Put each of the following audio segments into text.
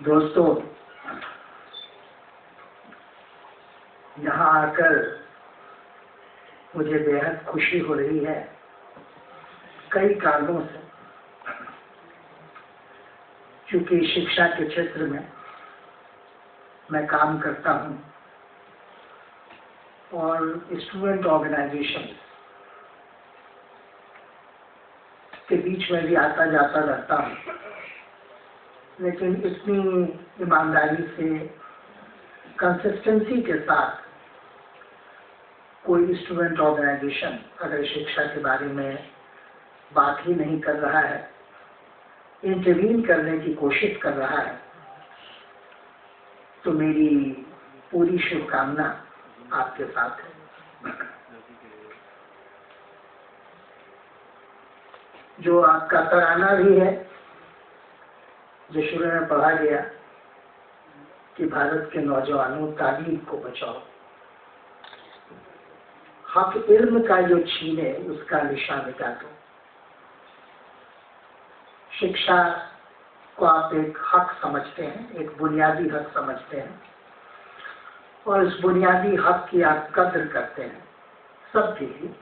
दोस्तों, यहाँ आकर मुझे बेहद खुशी हो रही है कई कारणों से। क्योंकि शिक्षा के क्षेत्र में मैं काम करता हूँ और स्टूडेंट ऑर्गेनाइजेशन के बीच में भी आता जाता रहता हूँ, लेकिन इतनी ईमानदारी से कंसिस्टेंसी के साथ कोई स्टूडेंट ऑर्गेनाइजेशन अगर शिक्षा के बारे में बात ही नहीं कर रहा है, इंटरवीन करने की कोशिश कर रहा है, तो मेरी पूरी शुभकामना आपके साथ है। जो आपका तराना भी है, जो शुरू में पढ़ा गया कि भारत के नौजवानों तालीम को बचाओ, हक इल्म का जो छीने उसका निशा मिटा दो। शिक्षा को आप एक हक समझते हैं, एक बुनियादी हक समझते हैं, और इस बुनियादी हक की आप कद्र करते हैं सबके लिए।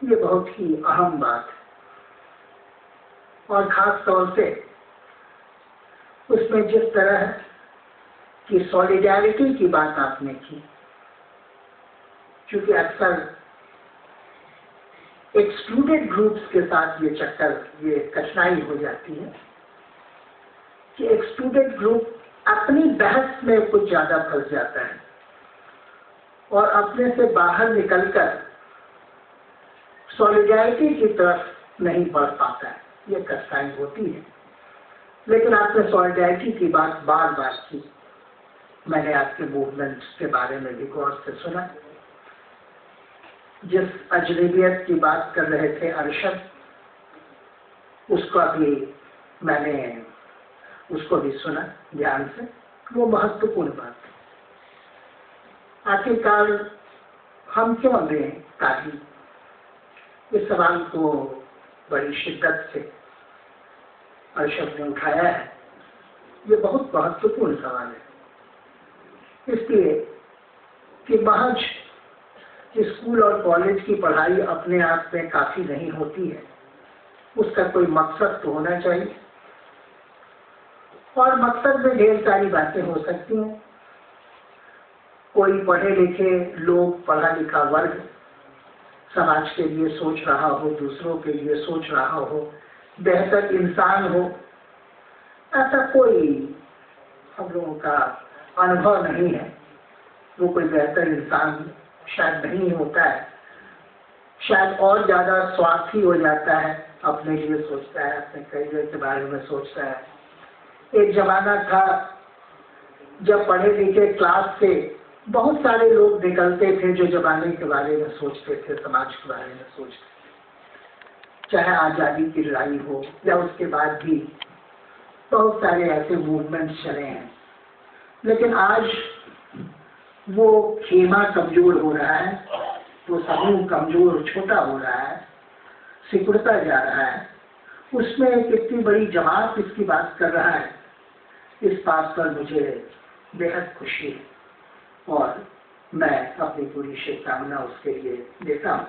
ये बहुत ही अहम बात है, और खास तौर से उसमें जिस तरह की सॉलिडारिटी की बात आपने की, क्योंकि अक्सर एक्सक्लूडेड ग्रुप्स के साथ ये कठिनाई हो जाती है कि एक्सक्लूडेड ग्रुप अपनी बहस में कुछ ज्यादा फंस जाता है और अपने से बाहर निकलकर सॉलिडारिटी की तरफ नहीं बढ़ पाता है। ये कठिनाई होती है, लेकिन आपने सॉलिडारिटी की बात बार बार की। मैंने आपके मूवमेंट के बारे में भी गौर से सुना। जिस अजनबियत की बात कर रहे थे अरशद, उसका भी मैंने उसको भी सुना ध्यान से। वो महत्वपूर्ण बात है। आखिरकार हम क्यों दें तालीम? इस सवाल को बड़ी शिद्दत से अरशद ने उठाया है। ये बहुत महत्वपूर्ण सवाल है, इसलिए कि महज स्कूल और कॉलेज की पढ़ाई अपने आप में काफी नहीं होती है, उसका कोई मकसद तो होना चाहिए। और मकसद में ढेर सारी बातें हो सकती हैं। कोई पढ़े लिखे लोग, पढ़ा लिखा वर्ग समाज के लिए सोच रहा हो, दूसरों के लिए सोच रहा हो, बेहतर इंसान हो, ऐसा कोई हम लोगों का अनुभव नहीं है। वो कोई बेहतर इंसान शायद नहीं होता है, शायद और ज्यादा स्वार्थी हो जाता है, अपने लिए सोचता है, अपने करियर के बारे में सोचता है। एक जमाना था जब पढ़े लिखे क्लास से बहुत सारे लोग निकलते थे जो जमाने के बारे में सोचते थे, समाज के बारे में सोचते थे। चाहे आजादी की लड़ाई हो या उसके बाद भी बहुत सारे ऐसे मूवमेंट्स चले हैं, लेकिन आज वो खेमा कमजोर हो रहा है, वो समूह कमजोर छोटा हो रहा है, सिकुड़ता जा रहा है। उसमें एक इतनी बड़ी जमात इसकी बात कर रहा है, इस बात पर मुझे बेहद खुशी है और मैं अपनी पूरी शुभकामना उसके लिए देता हूँ।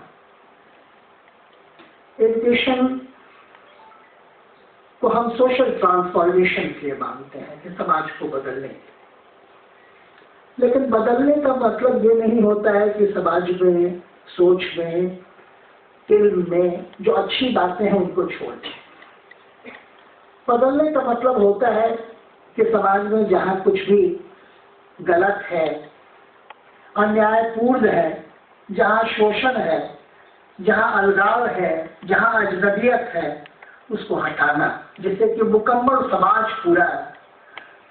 एजुकेशन को हम सोशल ट्रांसफॉर्मेशन के लिए मानते हैं कि समाज को बदलने के, लेकिन बदलने का मतलब ये नहीं होता है कि समाज में, सोच में, इल्म में जो अच्छी बातें हैं उनको छोड़ दें। बदलने का मतलब होता है कि समाज में जहाँ कुछ भी गलत है, अन्यायपूर्ण है, जहाँ शोषण है, जहाँ अलगाव है, जहाँ अजनबियत है, उसको हटाना, जिससे कि मुकम्मल समाज पूरा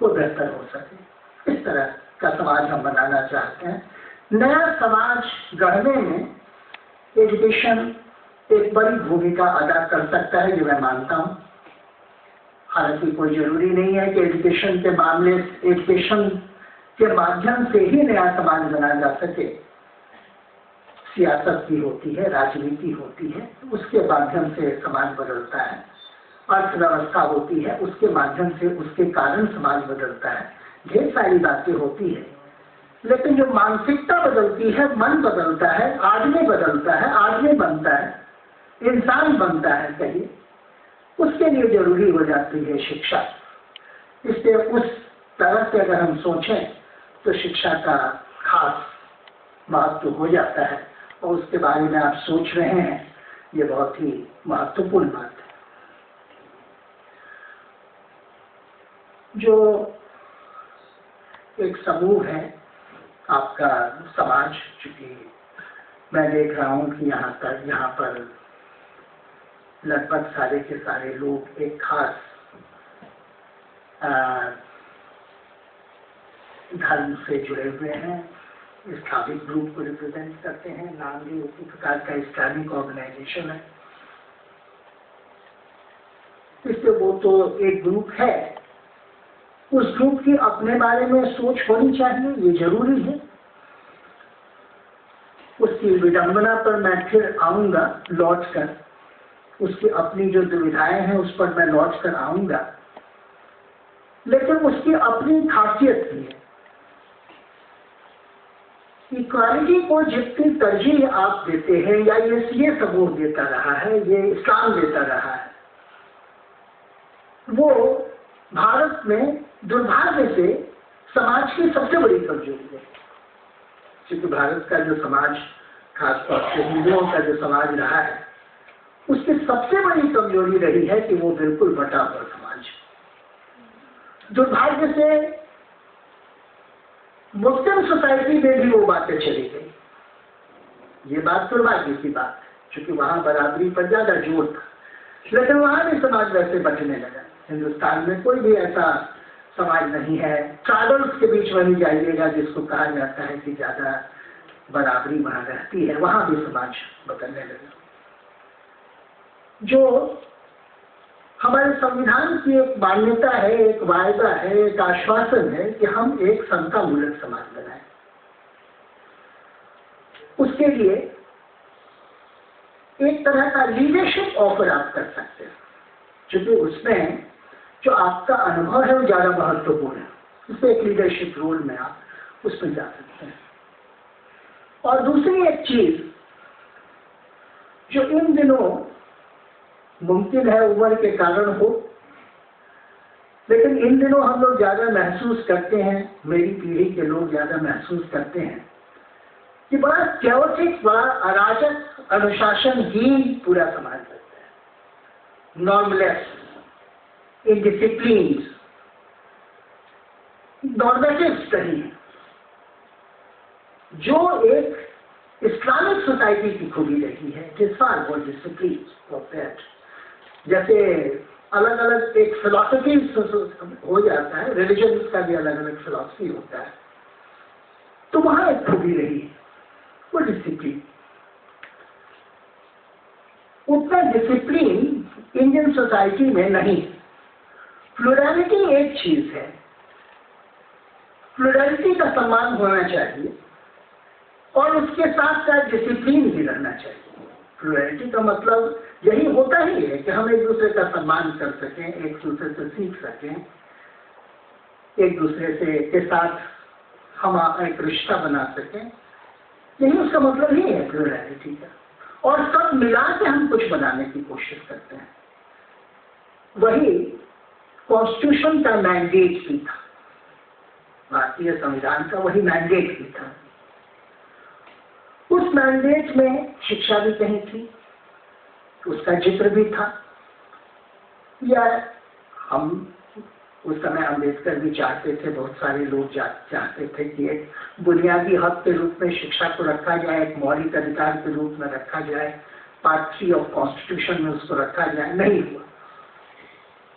वो बेहतर हो सके। इस तरह का समाज हम बनाना चाहते हैं। नया समाज गढ़ने में एजुकेशन एक बड़ी भूमिका अदा कर सकता है, ये मैं मानता हूँ। हालांकि कोई जरूरी नहीं है कि एजुकेशन के माध्यम से ही नया समाज बनाया जा सके। सियासत भी होती है, राजनीति होती है, उसके माध्यम से समाज बदलता है। अर्थव्यवस्था होती है, उसके माध्यम से उसके कारण समाज बदलता है, ढेर सारी बातें होती है। लेकिन जो मानसिकता बदलती है, मन बदलता है, आदमी बदलता है, आदमी बनता है, इंसान बनता है कहिए, उसके लिए जरूरी हो जाती है शिक्षा। इसलिए उस तरह से अगर हम सोचें तो शिक्षा का खास महत्व हो जाता है, और उसके बारे में आप सोच रहे हैं, ये बहुत ही महत्वपूर्ण बात है। जो एक समूह है आपका समाज, चूंकि मैं देख रहा हूं कि यहाँ पर लगभग सारे के सारे लोग एक खास धर्म से जुड़े हुए हैं, इस्लामिक ग्रुप को रिप्रेजेंट करते हैं, नाम भी उसी प्रकार का इस्लामिक ऑर्गेनाइजेशन है। इसलिए वो तो एक ग्रुप है, उस ग्रुप की अपने बारे में सोच होनी चाहिए, ये जरूरी है। उसकी विडंबना पर मैं फिर आऊंगा लौट कर, उसकी अपनी जो दुविधाएं हैं उस पर मैं लौट कर आऊंगा, लेकिन उसकी अपनी खासियत भी है। इक्वालिटी को जितनी तरजीह आप देते हैं, या ये समूह देता रहा है, ये इस्लाम देता रहा है, वो भारत में दुर्भाग्य से समाज की सबसे बड़ी कमजोरी है। क्योंकि भारत का जो समाज, खासतौर से हिंदुओं का जो समाज रहा है, उसकी सबसे बड़ी कमजोरी रही है कि वो बिल्कुल बटा हुआ समाज। दुर्भाग्य से मुस्लिम सोसाइटी में भी वो बातें चली गई। ये बात दुर्भाग्य की बात है, क्योंकि वहां बराबरी पर ज्यादा जोर था, लेकिन वहां भी समाज वैसे बंटने लगा। हिंदुस्तान में कोई भी ऐसा समाज नहीं है, ट्राइबल्स के बीच में ही जाइएगा जिसको कहा जाता है कि ज्यादा बराबरी वहां रहती है, वहां भी समाज बदलने लगा। जो हमारे संविधान की एक मान्यता है, एक वायदा है, एक आश्वासन है कि हम एक समतामूलक समाज बनाएं। उसके लिए एक तरह का लीडरशिप ऑफर आप कर सकते हैं, क्योंकि उसमें जो आपका अनुभव है वो ज्यादा महत्वपूर्ण है। उसमें एक लीडरशिप रोल में आप उसमें जा सकते हैं। और दूसरी एक चीज जो इन दिनों मुमकिन है उम्र के कारण हो, लेकिन इन दिनों हम लोग ज्यादा महसूस करते हैं, मेरी पीढ़ी के लोग ज्यादा महसूस करते हैं कि बड़ा कैओटिक, बड़ा अराजक, अनुशासनहीन पूरा समाज लगता है। नॉर्मलेस, इनडिसिप्लिन, नॉर्मेटिव्स नहीं है, जो एक इस्लामिक सोसाइटी की खूबी रही है, जिस पर वो डिसिप्लिन, जैसे अलग अलग एक फिलॉसफी हो जाता है, रिलीजन का भी अलग अलग फिलॉसफी होता है, तो वहां एक खूबी रही है, वो डिसिप्लिन। उतना डिसिप्लिन इंडियन सोसाइटी में नहीं। प्लुरैलिटी एक चीज है, प्लुरैलिटी का सम्मान होना चाहिए और उसके साथ साथ डिसिप्लिन भी रहना चाहिए। प्लुरैलिटी का मतलब यही होता ही है कि हम एक दूसरे का सम्मान कर सकें, एक दूसरे से सीख सकें, एक दूसरे से के साथ हम एक रिश्ता बना सकें। यही उसका मतलब ही है प्लुरैलिटी का। और सब मिला के हम कुछ बनाने की कोशिश करते हैं। वही कॉन्स्टिट्यूशन का मैंडेट भी था, भारतीय संविधान का वही मैंडेट भी था। उस मैंडेट में शिक्षा भी कहीं थी, उसका जिक्र भी था। या हम उस समय अम्बेडकर भी चाहते थे, बहुत सारे लोग चाहते थे कि एक बुनियादी हक के रूप में शिक्षा को रखा जाए, एक मौलिक अधिकार के रूप में रखा जाए, पार्ट 3 ऑफ कॉन्स्टिट्यूशन में उसको रखा जाए। नहीं हुआ।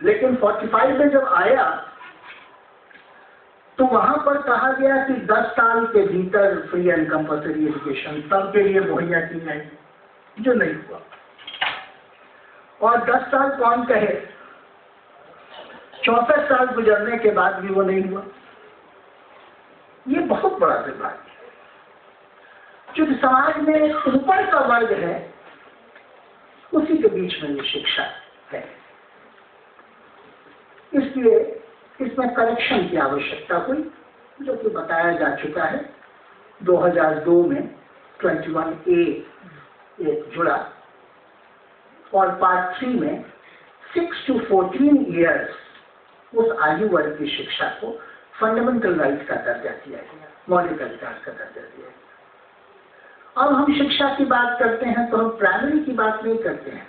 लेकिन 45 में जब आया तो वहां पर कहा गया कि 10 साल के भीतर फ्री एंड कंपल्सरी एजुकेशन सबके लिए मुहैया की जाएगी, जो नहीं हुआ। और 10 साल कौन कहे, 64 साल गुजरने के बाद भी वो नहीं हुआ। ये बहुत बड़ा दुर्भाग्य है, क्योंकि समाज में ऊपर का वर्ग है, उसी के बीच में ये शिक्षा है। इसलिए इसमें करेक्शन की आवश्यकता हुई, जो कि बताया जा चुका है। 2002 में 21A एक जुड़ा और पार्ट 3 में 6 to 14 ईयर्स उस आयु वर्ग की शिक्षा को फंडामेंटल राइट का दर्जा दिया गया, मौलिक अधिकार का दर्जा दिया गया। अब हम शिक्षा की बात करते हैं तो हम प्राइमरी की बात नहीं करते हैं,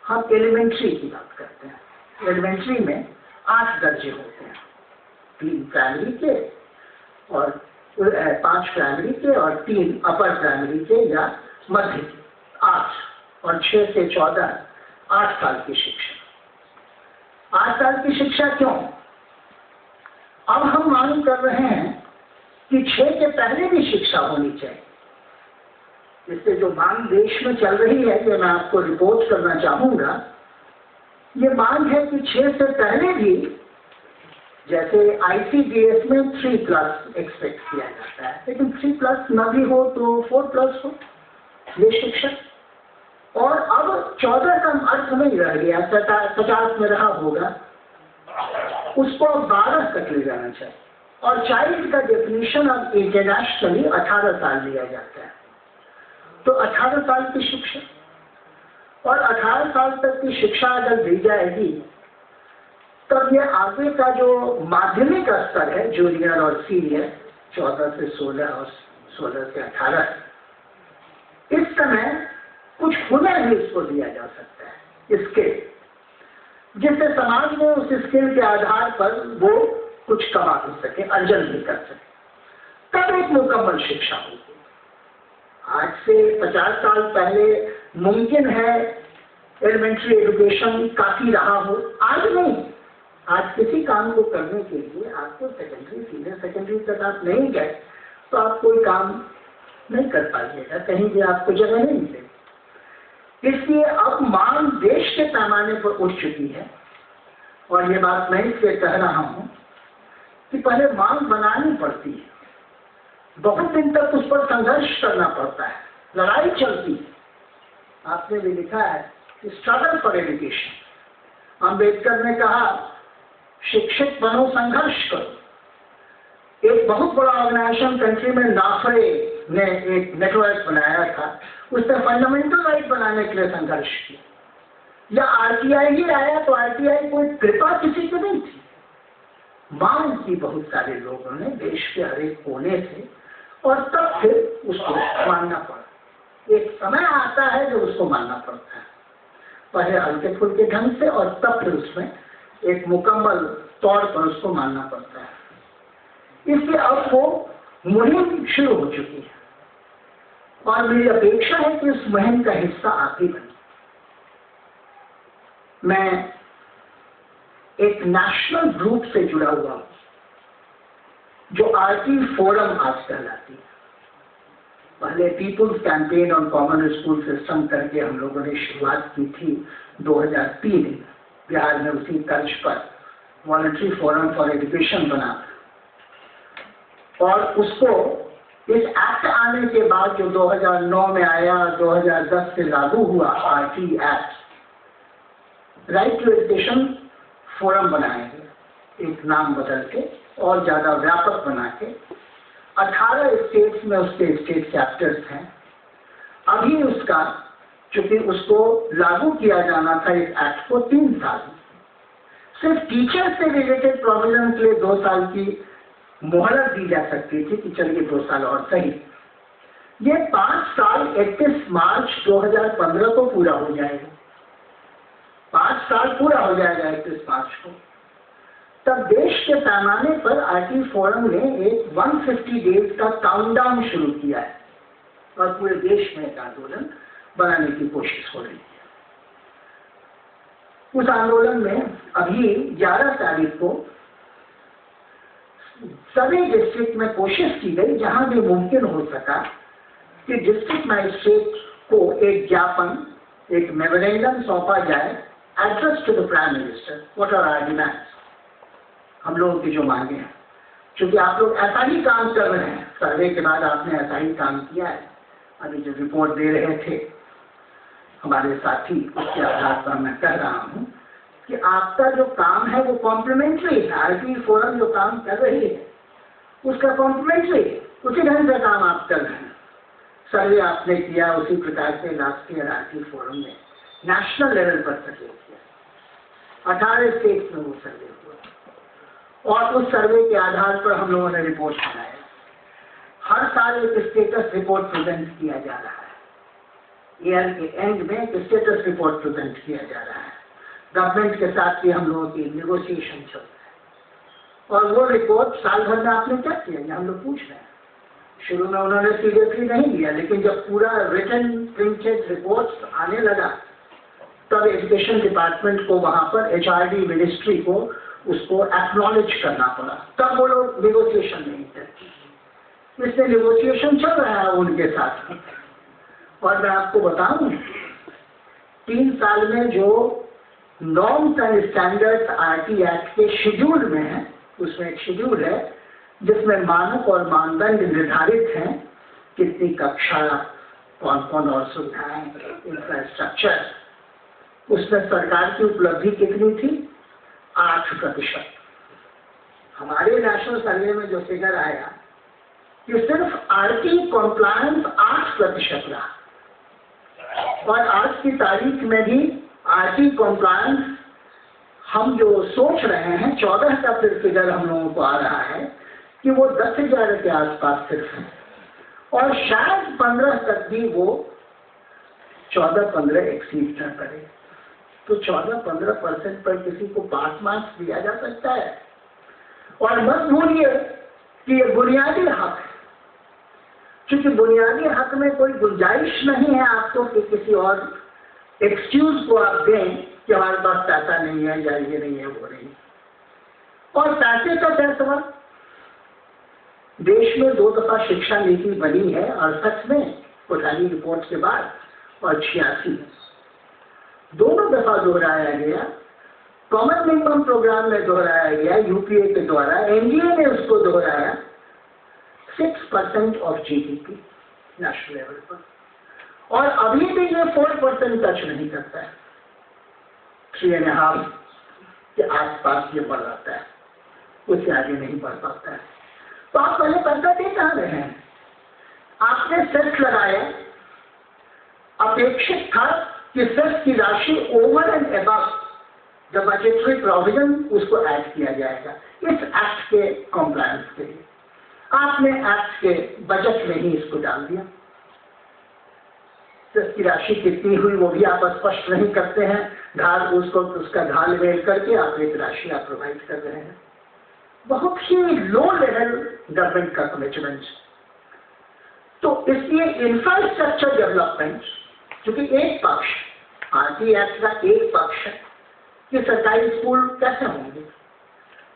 हम एलिमेंट्री की बात करते हैं। एलिमेंट्री में 8 दर्जे होते हैं, 3 प्राइमरी के और 5 प्राइमरी के और 3 अपर प्राइमरी के या मध्य के, 8 और 6 से 14 8 साल की शिक्षा। 8 साल की शिक्षा क्यों? अब हम मांग कर रहे हैं कि 6 के पहले भी शिक्षा होनी चाहिए। इससे जो मांग देश में चल रही है, ये मैं आपको रिपोर्ट करना चाहूंगा। ये मांग है कि 6 से पहले भी, जैसे ICDS में 3+ एक्सपेक्ट किया जाता है, लेकिन 3+ न भी हो तो 4+ हो ये शिक्षा। और अब 14 का अर्थ नहीं रह गया, 50 में रहा होगा, उसको 12 तक ले जाना चाहिए। और चाइल्ड का डेफिनेशन अब इंटरनेशनली 18 साल लिया जाता है, तो 18 साल की शिक्षा। और 18 साल तक की शिक्षा अगर दी जाएगी तब ये आगे का जो माध्यमिक स्तर है, जूनियर और सीनियर, 14 से 16 और 16 से 18, इस समय कुछ हुनर भी इसको दिया जा सकता है, स्किल, जिससे समाज में उस स्किल के आधार पर वो कुछ कमा भी सके, अर्जन भी कर सके, तब एक मुकम्मल शिक्षा होगी। आज से 50 साल पहले मुमकिन है एलिमेंट्री एजुकेशन काफी रहा हो, आज नहीं। आज किसी काम को करने के लिए आपको सेकेंडरी, सीनियर सेकेंडरी तक आप नहीं गए तो आप कोई काम नहीं कर पाइएगा, कहीं भी आपको जगह नहीं मिलेगी। इसलिए अब मांग देश के पैमाने पर उठ चुकी है, और ये बात मैं इसलिए कह रहा हूं कि पहले मांग बनानी पड़ती है, बहुत दिन तक उस पर संघर्ष करना पड़ता है, लड़ाई चलती है। आपने भी लिखा है स्ट्रगल फॉर एजुकेशन। अम्बेडकर ने कहा शिक्षित बनो, संघर्ष करो। एक बहुत बड़ा ऑर्गेनाइजेशन कंट्री में नाफरे ने एक नेटवर्क बनाया था, उसने फंडामेंटल राइट बनाने के लिए संघर्ष किया। या RTI ही आया तो RTI कोई कृपा किसी की नहीं थी, मांग की बहुत सारे लोगों ने देश के हर एक कोने से, और तब फिर उसको मानना पड़ा। एक समय आता है जो उसको मानना पड़ता है, पहले हल्के फुल्के ढंग से, और तब फिर उसमें एक मुकम्मल तौर पर उसको मानना पड़ता है। इसलिए अब वो मुहिम शुरू हो चुकी है, और मेरी अपेक्षा है कि उस मुहिम का हिस्सा आप ही बने। मैं एक नेशनल ग्रुप से जुड़ा हुआ हूं, जो RT फोरम आज कहलाती है। पहले people's campaign on common school system करके हम लोगों ने शुरुआत की थी 2003 में, बिहार में उसी तर्ज पर वॉलंटरी फोरम फॉर एजुकेशन बना, और उसको इस एक्ट आने के बाद जो 2009 में आया, 2010 से लागू हुआ RT act, right to education forum बनाएंगे, एक नाम बदल के और ज्यादा व्यापक बना के। 18 स्टेट्स में उसके स्टेट चैप्टर्स हैं। अभी उसका, चूंकि उसको लागू किया जाना था इस एक्ट को 3 साल, सिर्फ टीचर से रिलेटेड प्रोविजन के लिए 2 साल की मोहलत दी जा सकती थी कि चलिए 2 साल और सही। ये 5 साल 31 मार्च 2015 को पूरा हो जाएगा, 5 साल पूरा हो जाएगा 31 मार्च को। तब देश के पैमाने पर RT फोरम ने एक 150 डेज का काउंटडाउन शुरू किया है, और पूरे देश में एक आंदोलन बनाने की कोशिश हो रही है। उस आंदोलन में अभी 11 तारीख को सभी डिस्ट्रिक्ट में कोशिश की गई, जहां भी मुमकिन हो सका, कि डिस्ट्रिक्ट मजिस्ट्रेट को एक ज्ञापन, एक मेमोरेंडम सौंपा जाए, address to the prime minister, what are our demands, हम लोगों की जो मांगे हैं। क्योंकि आप लोग ऐसा ही काम कर रहे हैं, सर्वे के बाद आपने ऐसा ही काम किया है। अभी जो रिपोर्ट दे रहे थे हमारे साथी, उसके आधार पर मैं कह रहा हूं कि आपका जो काम है वो कॉम्प्लीमेंट्री है। आरटी फोरम जो काम कर रही है उसका कॉम्प्लीमेंट्री, उसी ढंग से काम आप कर रहे हैं। सर्वे आपने किया उसी प्रकार से लास्ट ईयर आरटी फोरम ने नेशनल लेवल पर सर्वे किया, 18 स्टेट्स में वो सर्वे हुआ और उस सर्वे के आधार पर हम लोगों ने रिपोर्ट बनाया। हर साल एक स्टेटस रिपोर्ट प्रेजेंट किया जा रहा है, ईयर के एंड में एक स्टेटस रिपोर्ट प्रेजेंट किया जा रहा है। गवर्नमेंट के साथ भी हम लोगों की नेगोशिएशन चल रहा है और वो रिपोर्ट साल भर में आपने क्या किया, ये हम लोग पूछ रहे हैं। शुरू में उन्होंने सीरियसली नहीं लिया, लेकिन जब पूरा रिटन प्रिंटेड रिपोर्ट्स आने लगा तब एजुकेशन डिपार्टमेंट को वहां पर एचआरडी मिनिस्ट्री को उसको एक्नॉलेज करना पड़ा, तब वो लोग नेगोशिएशन नहीं करते। इसलिए नेगोशिएशन चल रहा है उनके साथ। और मैं आपको बताऊं 3 साल में जो norms and standards RT act के शेड्यूल में है, उसमें एक शेड्यूल है जिसमें मानक और मानदंड निर्धारित हैं, कितनी कक्षा, कौन कौन और सुविधाएं, इंफ्रास्ट्रक्चर। उसमें सरकार की उपलब्धि कितनी थी? 8%। हमारे नेशनल सर्वे में जो फिगर आया कि सिर्फ आरटी कॉम्प्लायंस 8% रहा और आज की तारीख में भी आरटी कॉम्प्लायंस हम जो सोच रहे हैं 14 का फिगर हम लोगों को आ रहा है कि वो 10,000 के आसपास सिर्फ है और शायद 15 तक भी वो 14-15 एक्सीड न करे। तो 14-15% पर किसी को पास मार्क्स दिया जा सकता है। और मत भूलिए कि ये बुनियादी हक है, क्योंकि बुनियादी हक में कोई गुंजाइश नहीं है आपको कि किसी और एक्सक्यूज को आप दें कि हमारे पास पैसा नहीं है या ये नहीं है वो नहीं। और पैसे का क्या सवाल, देश में 2 दफा शिक्षा नीति बनी है 68 में कोठारी रिपोर्ट के बाद और 86 में, दोनों दफा दोहराया गया। कॉमन मिनिमम प्रोग्राम में दोहराया गया यूपीए के द्वारा, एनडीए ने उसको दोहराया 6% ऑफ जीडीपी नेशनल लेवल पर, और अभी भी ये 4% टच नहीं करता है, 3.5 के आसपास ये बढ़ जाता है, उससे आगे नहीं बढ़ पाता है। तो आप पहले पैसा दे कहाँ रहे हैं? आपने सेस लगाया, अपेक्षित था कि सेस की राशि over and above the budgetary provision उसको ऐड किया जाएगा इस एक्ट के कॉम्प्लायंस के लिए। आपने एक्ट के बजट में ही इसको डाल दिया। सेस की राशि कितनी हुई वो भी आप स्पष्ट नहीं करते हैं, ढाल उसको उसका ढाल मेल करके आप एक राशि आप प्रोवाइड कर रहे हैं। बहुत ही लो लेवल गवर्नमेंट का कमिटमेंट। तो इसलिए इंफ्रास्ट्रक्चर डेवलपमेंट, क्योंकि एक पक्ष आरटी एक्ट का एक पक्ष है कि सरकारी स्कूल कैसे होंगे।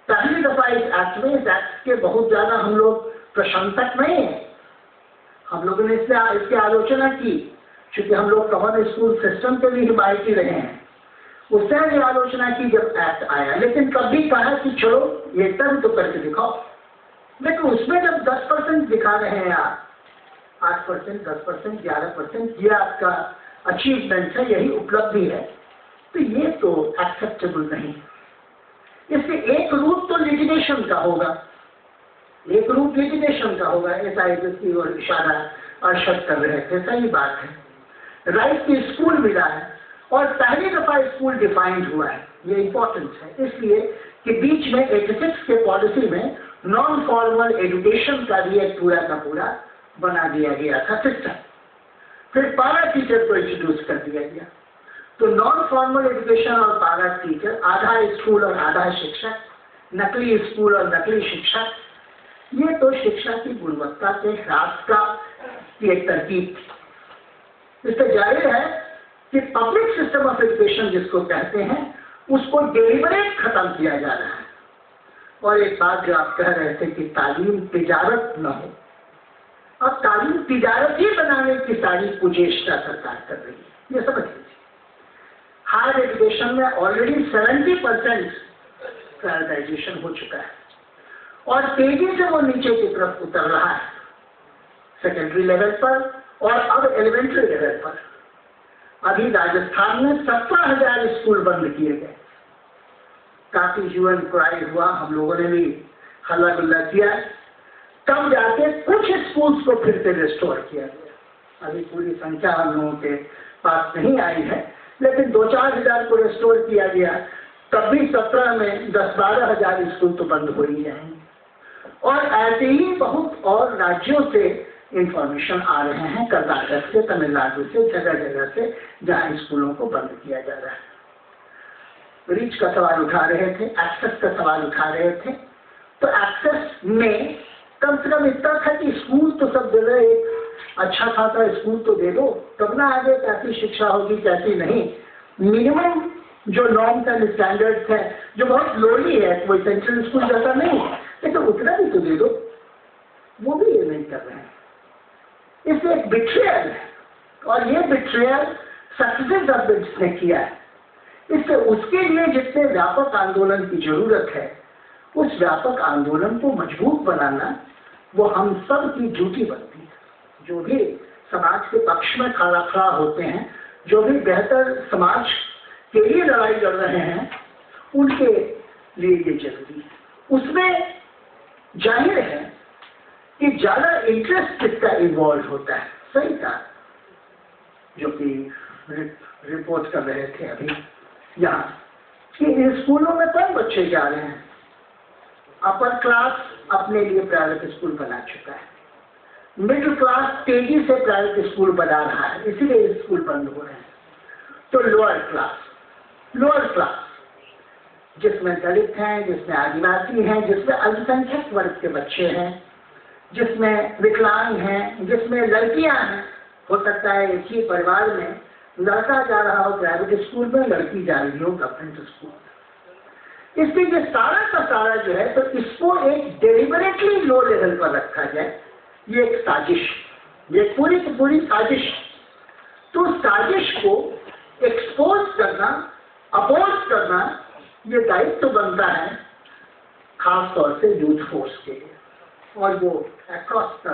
पहली दफा इस एक्ट में, इस एक्ट के बहुत ज्यादा हम लोग प्रशंसक नहीं है, हम लोगों ने इसकी आलोचना की क्योंकि हम लोग कॉमन स्कूल सिस्टम के भी हिमायती रहे हैं। उससे भी आलोचना की जब एक्ट आया, लेकिन कभी कहा कि चलो ये टर्म तो करके दिखाओ। लेकिन उसमें जब 10% दिखा रहे हैं आप, 8%, 10%, 11%, ये आपका अचीवमेंट है, यही उपलब्धि है, तो ये तो एक्सेप्टेबल नहीं। इसलिए एक रूप तो लिटिगेशन का होगा, एक रूप लिटिगेशन का होगा। ऐसा की और इशारा अर्शद कर रहे थे, सही बात है। राइट टू स्कूल मिला है और पहली दफा स्कूल डिफाइंड हुआ है, ये इंपॉर्टेंट है। इसलिए कि बीच में 86 के पॉलिसी में नॉन फॉर्मल एजुकेशन का भी एक पूरा का पूरा बना दिया गया था सिस्टम। फिर पारा टीचर को इंट्रोड्यूस कर दिया गया। तो नॉन फॉर्मल एजुकेशन और पारा टीचर, आधा स्कूल और आधा शिक्षक, नकली स्कूल और नकली शिक्षक, ये तो शिक्षा की गुणवत्ता के ह्रास का एक तरकीब थी। इससे जाहिर है कि पब्लिक सिस्टम ऑफ एजुकेशन जिसको कहते हैं उसको डेलिबरेट खत्म किया जा रहा है। और एक बात जो आप कह रहे थे कि तालीम तिजारत न हो, अब तालीम तिजारत ही बनाने की सारी कुचेष्टा सरकार कर रही है, ये समझ लीजिए। हायर एजुकेशन में ऑलरेडी 70% प्राइवेटाइजेशन हो चुका है और तेजी से वो नीचे की तरफ उतर रहा है, सेकेंडरी लेवल पर और अब एलिमेंट्री लेवल पर। अभी राजस्थान में 17,000 स्कूल बंद किए गए काफी ह्यू एंड क्राई हुआ, हम लोगों ने भी हल्ला गुल्ला किया, तब जाके कुछ स्कूल्स को फिर से रिस्टोर किया गया। अभी पूरी संख्या हम लोगों के पास नहीं आई है, लेकिन 2-4 हजार को रिस्टोर किया गया। तब भी 17 में 10-12 हजार स्कूल तो बंद हो ही जाएंगे। और ऐसे ही बहुत और राज्यों से इंफॉर्मेशन आ रहे हैं, कर्नाटक से, तमिलनाडु से, जगह जगह से, जहां स्कूलों को बंद किया जा रहा है। रीच का सवाल उठा रहे थे, एक्सेस का सवाल उठा रहे थे। तो एक्सेस में कम से कम इतना था कि स्कूल तो सब जगह एक अच्छा खासा स्कूल तो दे दो, तब ना आगे कैसी शिक्षा होगी कैसी नहीं। मिनिमम जो नॉर्म्स एंड स्टैंडर्ड्स है, जो बहुत लोली है, कोई सेंट्रल स्कूल जैसा नहीं, लेकिन उतना भी तो दे दो, वो भी ये नहीं कर रहे हैं। इसलिए एक बिट्रेयल है, और ये बिट्रेयल सक्सेसिव गवर्नमेंट्स ने किया है। इससे उसके लिए जितने व्यापक आंदोलन की जरूरत है, उस व्यापक आंदोलन को मजबूत बनाना वो हम सब की ड्यूटी बनती है। जो भी समाज के पक्ष में खड़ा होते हैं, जो भी बेहतर समाज के लिए लड़ाई लड़ रहे हैं, उनके लिए ये जरूरी है। उसमें जाहिर है कि ज्यादा इंटरेस्ट किसका इन्वॉल्व होता है। सही था जो कि रिपोर्ट कर रहे थे अभी यहाँ कि इन स्कूलों में कौन बच्चे जा रहे हैं। अपर क्लास अपने लिए प्राइवेट स्कूल बना चुका है, मिडिल क्लास तेजी से प्राइवेट स्कूल बना रहा है, इसीलिए स्कूल बंद हो रहे हैं। तो लोअर क्लास जिसमें दलित हैं, जिसमें आदिवासी हैं, जिसमें अल्पसंख्यक वर्ग के बच्चे हैं, जिसमें विकलांग हैं, जिसमें लड़कियां हैं। हो सकता है एक ही परिवार में लड़का जा रहा हो प्राइवेट स्कूल में, लड़की जा रही हो गवर्नमेंट स्कूल में। इसलिए ये सारा का सारा जो है, तो इसको एक डेलिबरेटली लो लेवल पर रखा जाए, ये एक साजिश, ये पूरी की पूरी साजिश। तो साजिश को एक्सपोज करना, अपोज करना, ये दायित्व तो बनता है खास तौर से यूथ फोर्स के लिए। और वो अक्रॉस द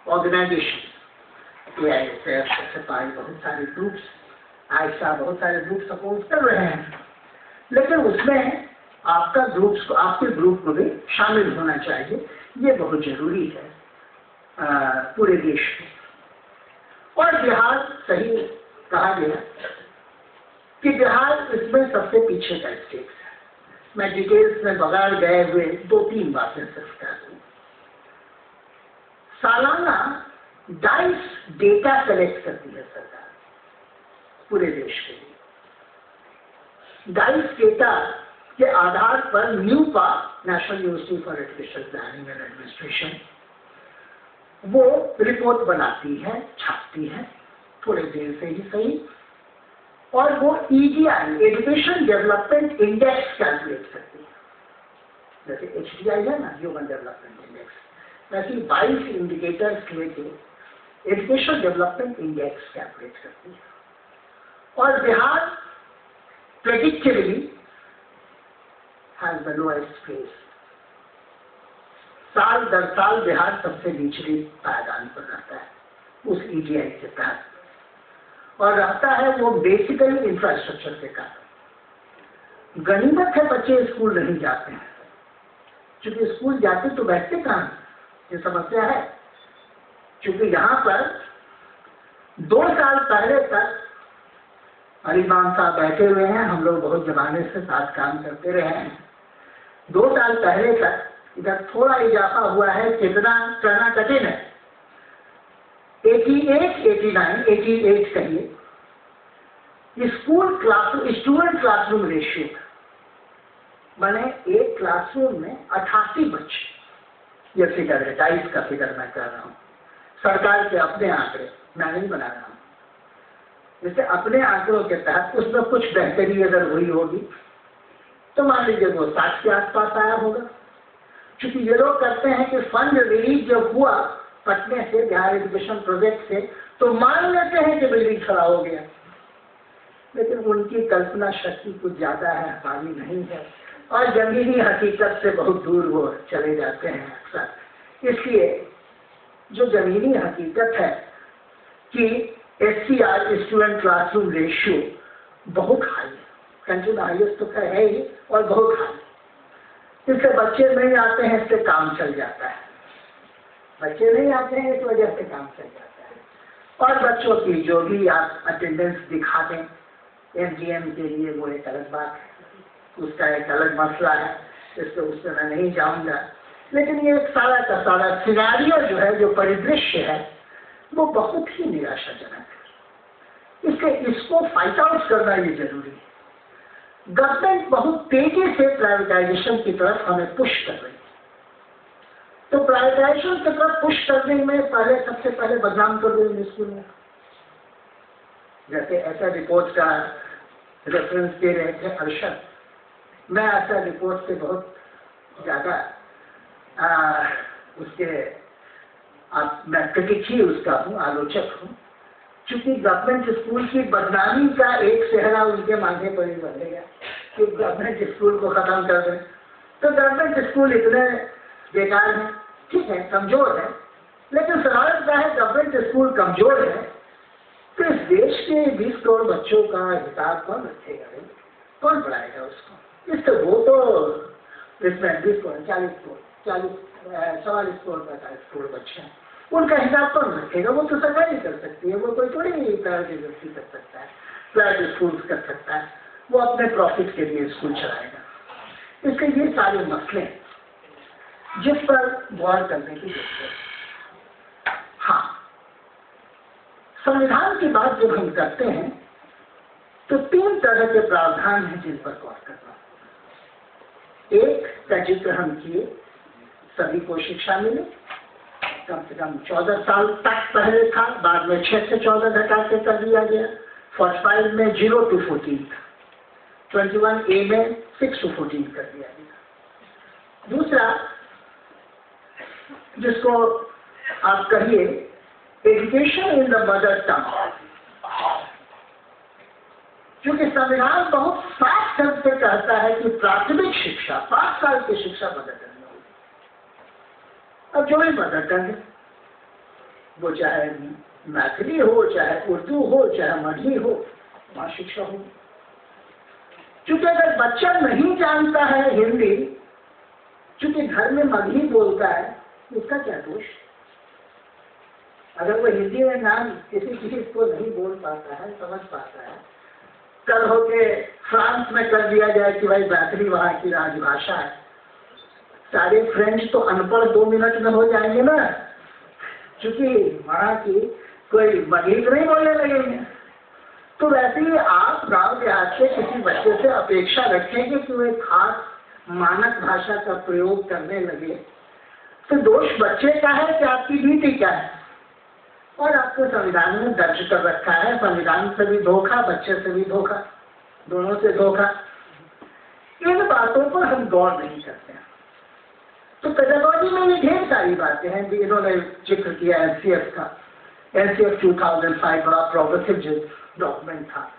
ऑर्गेनाइजेशन, बहुत सारे ग्रुप्स, आयशा बहुत सारे ग्रुप सपोर्ट कर रहे हैं, लेकिन उसमें आपका ग्रुप्स को, आपके ग्रुप को भी शामिल होना चाहिए। ये बहुत जरूरी है पूरे देश में। और बिहार, सही कहा गया कि बिहार इसमें सबसे पीछे का स्टेट है। मैं डिटेल्स में बगैर गए हुए 2-3 बातें सिर्फ कर दूं। सालाना डाइस डेटा कलेक्ट करती है सरकार पूरे देश के लिए। डाइस डेटा के आधार पर NUEPA, national university for education planning and administration, वो रिपोर्ट बनाती है, छापती है, थोड़े देर से ही सही। और वो EDI, education development index calculate करती है। जैसे HDI है ना, ह्यूमन डेवलपमेंट इंडेक्स, वैसे 22 इंडिकेटर्स लेके एजुकेशन डेवलपमेंट इंडेक्स कैलकुलेट करती है। और Bihar predictively has the lowest place. साल दर साल बिहार सबसे निचले पायदान पर रहता है उस EDI के तहत, और रहता है वो बेसिकली इंफ्रास्ट्रक्चर के कारण। गनीमत है बच्चे स्कूल नहीं जाते हैं, क्योंकि स्कूल जाते तो बैठते कहाँ, ये समस्या है। क्योंकि यहाँ पर 2 साल पहले तक अलीमान साहब बैठे हुए हैं, हम लोग बहुत जमाने से साथ काम करते रहे हैं। 2 साल पहले तक इधर थोड़ा इजाफा हुआ है, कितना कहना कठिन है, 88 कहिए। School classroom, student classroom ratio मैंने एक क्लासरूम में 88 बच्चे, ये फिगर है, डाइस का फिगर मैं कह रहा हूँ, सरकार के अपने आंकड़े, मैं नहीं बना रहा हूँ। जैसे अपने आंकड़ों के तहत उसमें कुछ बेहतरी अगर हुई होगी तो मान लीजिए वो 60 के आसपास आया होगा। क्योंकि ये लोग करते हैं कि फंड रिलीज जब हुआ पटने से, बिहार एजुकेशन प्रोजेक्ट से, तो मान लेते हैं कि बिल्डिंग खड़ा हो गया, लेकिन उनकी कल्पना शक्ति कुछ ज्यादा है, हमारी नहीं है, और जमीनी हकीकत से बहुत दूर वो चले जाते हैं अक्सर। इसलिए जो जमीनी हकीकत है कि SCR, स्टूडेंट क्लासरूम रेशियो, बहुत हाई है, कंट्री में हाईएस्ट तो है ही, और बहुत हाई। इससे बच्चे नहीं आते हैं, इससे काम चल जाता है। बच्चे नहीं आते हैं इस वजह से काम चल जाता है। और बच्चों की जो भी आप अटेंडेंस दिखा दें एमजीएम के लिए, वो एक अलग बात है, उसका एक अलग मसला है, इसको उससे मैं नहीं जाऊंगा। लेकिन ये एक सारा का सारा सिनेरियो जो है, जो परिदृश्य है, वो बहुत ही निराशाजनक है। इसलिए इसको फाइट आउट करना ये जरूरी है। गवर्नमेंट बहुत तेजी से प्राइवेटाइजेशन की तरफ हमें पुश कर रही है। तो प्राइवेटाइजेशन की तरफ पुश करने में पहले सबसे पहले बदनाम कर देंगे स्कूल में। जैसे ऐसा रिपोर्ट का रेफरेंस दे रहे थे अरशद, मैं ऐसा रिपोर्ट से बहुत ज्यादा उसके मैं क्रिटिक ही उसका हूँ, आलोचक हूँ। चूंकि गवर्नमेंट स्कूल की बदनामी का एक सेहरा उनके माथे पर ही बनेगा कि गवर्नमेंट स्कूल को खत्म कर दें। तो गवर्नमेंट स्कूल इतने बेकार हैं, ठीक है, कमजोर है, लेकिन सवाल क्या है, गवर्नमेंट स्कूल कमजोर है तो इस देश के 20 करोड़ बच्चों का हिसाब कौन रखेगा, कौन पढ़ाएगा उसको? इससे वो तो इसमें 20 करोड़ 44 करोड़ 45 करोड़ बच्चे हैं, उनका हिसाब कौन रखेगा? वो तो सरकारी कर सकती है, वो कोई थोड़ी प्राइवेट यूनिवर्सिटी कर सकता है, प्राइवेट स्कूल कर सकता है, वो अपने प्रॉफिट के लिए स्कूल चलाएगा। इसलिए ये सारे मसले जिस पर गौर करने की जरूरत है। हाँ, संविधान की बात जब हम करते हैं तो 3 तरह के प्रावधान हैं जिन पर गौर करना। एक का जिक्र हम किए, सभी को शिक्षा मिले, कम से कम 14 साल तक पहले था, बाद में 6 से 14 घटा के कर दिया गया। 45 में 0 to 14 था, 21A में 6 to 14 कर दिया गया। दूसरा, जिसको आप कहिए education in the mother tongue, क्योंकि संविधान बहुत साफ शब्द से कहता है कि प्राथमिक शिक्षा 5 साल की शिक्षा मदर टंग में होगी। अब जो भी मदर टंग है, वो चाहे मैथिली हो, चाहे उर्दू हो, चाहे मगही हो, वहां शिक्षा हो। क्योंकि अगर बच्चा नहीं जानता है हिंदी, क्योंकि घर में मगही बोलता है, उसका क्या दोष? अगर वो हिंदी में नाम किसी चीज को नहीं बोल पाता है, समझ पाता है, कल होके फ्रांस में कर दिया जाए कि भाई मैथिली वहां की राजभाषा है, सारे फ्रेंच तो अनपढ़ 2 मिनट में हो जाएंगे ना, क्योंकि वहां की कोई मगही नहीं बोलने लगेंगे। तो वैसे ही आप गांव देहात के किसी बच्चे से अपेक्षा रखेंगे कि वो एक खास मानक भाषा का प्रयोग करने लगे, तो दोष बच्चे का है कि आपकी नीति क्या है? और आपको संविधान में दर्ज कर रखा है, संविधान से भी धोखा, बच्चे से भी धोखा, दोनों से धोखा। इन बातों पर हम गौर नहीं करते हैं। तो पेडागॉजी में ये ढेर सारी बातें हैं, इन्होंने जिक्र किया एनसीएफ का। एनसीएफ 2005 बड़ा प्रोग्रेसिव डॉक्यूमेंट था,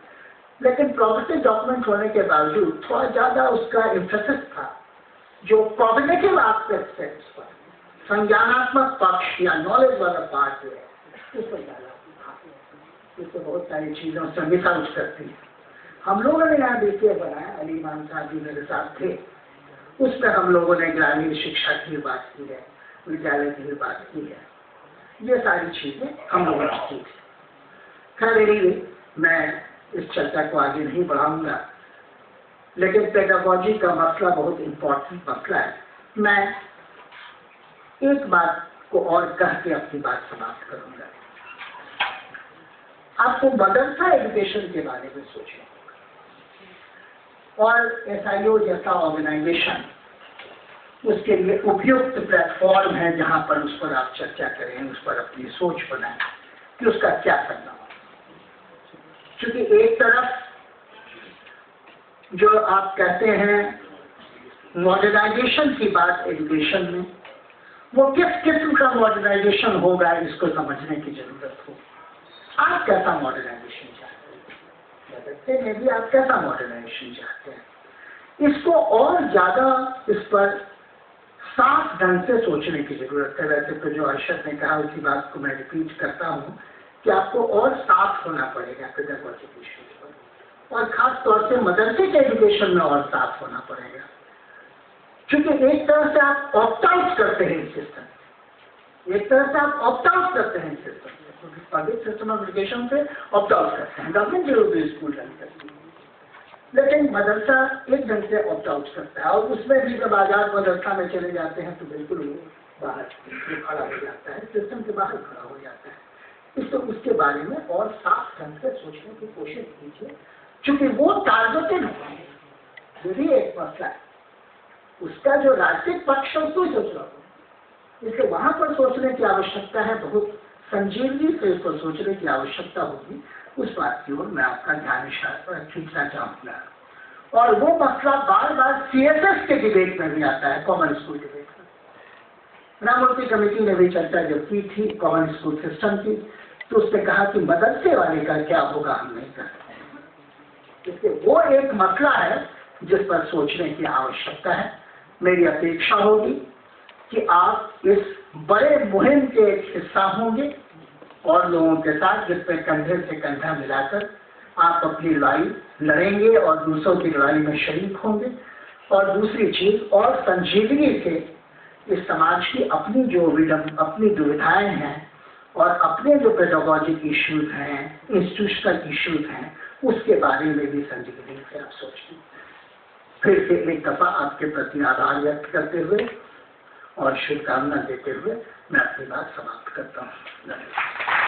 लेकिन प्रोग्रेसिव डॉक्यूमेंट होने के बावजूद थोड़ा ज्यादा उसका एम्फेसिस था जो कॉग्निटिव एस्पेक्ट है, उस पर संज्ञानात्मक पक्ष या नॉलेज वाला पार्ट जो है उस पर ज्यादा था। इससे बहुत सारी चीजों से मिस आउट करती है। हम लोगों ने यहाँ देखिए बनाया, अली इमाम साहब जी मेरे साथ थे, उस पर हम लोगों ने ग्रामीण शिक्षा की बात की है, विद्यालय की भी बात की है, ये सारी चीजें हम लोगों ने की थी। खैर, मैं इस चर्चा को आगे नहीं बढ़ाऊंगा, लेकिन पेडागॉजी का मसला बहुत इम्पोर्टेंट मसला है। मैं एक बात को और कह के अपनी बात समाप्त करूंगा। आपको मदरसा एजुकेशन के बारे में सोचें, और SIO जैसा ऑर्गेनाइजेशन उसके लिए उपयुक्त प्लेटफॉर्म है जहां पर उस पर आप चर्चा करें, उस पर अपनी सोच बनाएं कि उसका क्या करना हो। क्योंकि एक तरफ जो आप कहते हैं मॉडर्नाइजेशन की बात एजुकेशन में, वो किस किस्म का मॉडर्नाइजेशन होगा इसको समझने की जरूरत हो। आप कैसा मॉडर्नाइजेशन चाहते हैं, मदरसे में भी आप कैसा मॉडर्नाइजेशन चाहते हैं, इसको और ज्यादा इस पर साफ ढंग से सोचने की जरूरत है। वैसे तो जो अरशद ने कहा उसी बात को मैं रिपीट करता हूँ कि आपको और साफ होना पड़ेगा पेडागॉजी के इश्यूज पर, और खास तौर से मदरसे के एजुकेशन में और साफ होना पड़ेगा। क्योंकि एक तरह से आप ऑप्ट आउट करते हैं सिस्टम, एक तरह से आप ऑप्ट आउट करते हैं सिस्टम से, क्योंकि पब्लिक सिस्टम ऑफ एजुकेशन से ऑप्ट आउट करते हैं, गवर्नमेंट जो स्कूल रन करती है, लेकिन मदरसा एक ढंग से ऑप्ट आउट करता है। और उसमें भी जब आजाद मदरसा में चले जाते हैं तो बिल्कुल वो बाहर खड़ा हो जाता है, सिस्टम के बाहर खड़ा हो जाता है। इसको उसके बारे में और साफ ढंग से सोचने की कोशिश कीजिए, क्योंकि वो टारगेटेड है, यही एक मसला है, उसका जो राजनीतिक पक्ष है उसको सोच रहा हूँ, इसलिए वहां पर सोचने की आवश्यकता है, बहुत संजीवनी से इसको सोचने की आवश्यकता होगी। उस बात की ओर मैं आपका ध्यान खींचना चाहूंगा। और वो मसला बार बार CSS के डिबेट में भी आता है, कॉमन स्कूल डिबेट में। राममूर्ति कमेटी ने भी चर्चा जब की थी कॉमन स्कूल सिस्टम की, तो उसने कहा कि मदरसे वाले का क्या होगा हम नहीं कर सकते। इसलिए वो एक मसला है जिस पर सोचने की आवश्यकता है। मेरी अपेक्षा होगी कि आप इस बड़े मुहिम के एक हिस्सा होंगे और लोगों के साथ, जिसमें कंधे से कंधा मिलाकर आप अपनी लड़ाई लड़ेंगे और दूसरों की लड़ाई में शरीक होंगे। और दूसरी चीज, और संजीवनी से इस समाज की अपनी जो अपनी दुविधाएं हैं और अपने जो पेडागॉजिक इश्यूज हैं, इंस्टीट्यूशनल इश्यूज हैं, उसके बारे में भी संजीवनी से आप सोचें। फिर से एक दफा आपके प्रति आभार व्यक्त करते हुए और शुभकामना देते हुए मैं अपनी बात समाप्त करता हूँ। धन्यवाद।